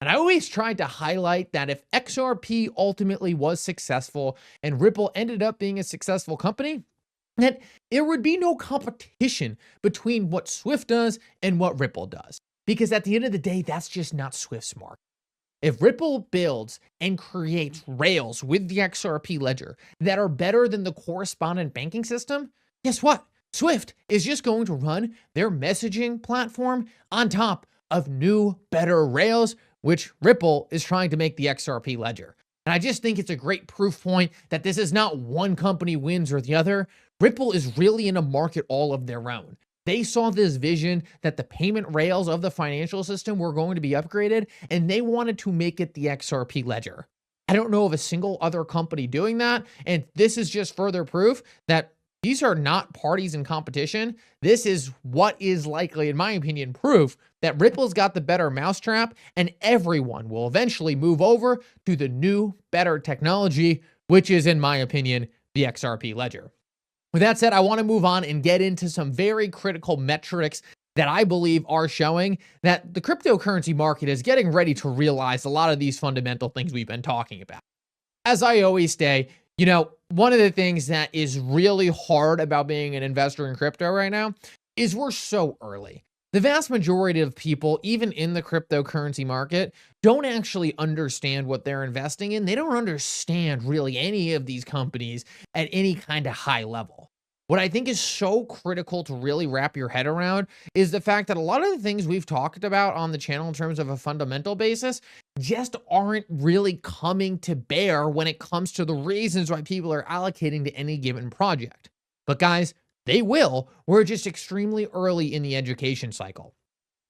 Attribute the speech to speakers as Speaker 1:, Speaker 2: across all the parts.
Speaker 1: And I always tried to highlight that if XRP ultimately was successful and Ripple ended up being a successful company, that there would be no competition between what Swift does and what Ripple does. Because at the end of the day, that's just not Swift's market. If Ripple builds and creates rails with the XRP ledger that are better than the correspondent banking system, guess what? Swift is just going to run their messaging platform on top of new, better rails, which Ripple is trying to make the XRP ledger. And I just think it's a great proof point that this is not one company wins or the other. Ripple is really in a market all of their own. They saw this vision that the payment rails of the financial system were going to be upgraded, and they wanted to make it the XRP ledger. I don't know of a single other company doing that, and this is just further proof that these are not parties in competition. This is what is likely, in my opinion, proof that Ripple's got the better mousetrap, and everyone will eventually move over to the new, better technology, which is, in my opinion, the XRP ledger. With that said, I want to move on and get into some very critical metrics that I believe are showing that the cryptocurrency market is getting ready to realize a lot of these fundamental things we've been talking about. As I always say, one of the things that is really hard about being an investor in crypto right now is we're so early. The vast majority of people, even in the cryptocurrency market, don't actually understand what they're investing in. They don't understand really any of these companies at any kind of high level. What I think is so critical to really wrap your head around is the fact that a lot of the things we've talked about on the channel in terms of a fundamental basis just aren't really coming to bear when it comes to the reasons why people are allocating to any given project. But guys, they will. We're just extremely early in the education cycle.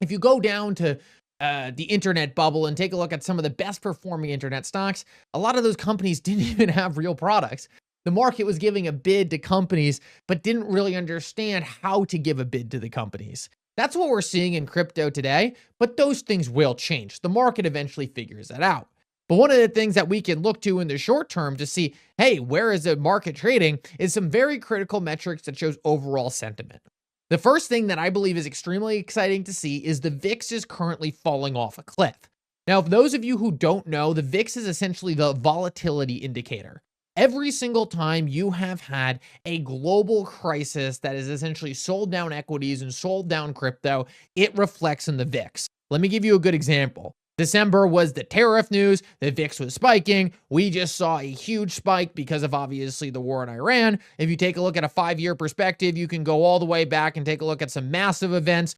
Speaker 1: If you go down to the internet bubble and take a look at some of the best performing internet stocks, a lot of those companies didn't even have real products. The market was giving a bid to companies, but didn't really understand how to give a bid to the companies. That's what we're seeing in crypto today, but those things will change. The market eventually figures that out. But one of the things that we can look to in the short term to see, hey, where is the market trading, is some very critical metrics that shows overall sentiment. The first thing that I believe is extremely exciting to see is the VIX is currently falling off a cliff. Now, for those of you who don't know, the VIX is essentially the volatility indicator. Every single time you have had a global crisis that has essentially sold down equities and sold down crypto, it reflects in the VIX. Let me give you a good example. December was the tariff news. The VIX was spiking. We just saw a huge spike because of obviously the war in Iran. If you take a look at a 5-year perspective, you can go all the way back and take a look at some massive events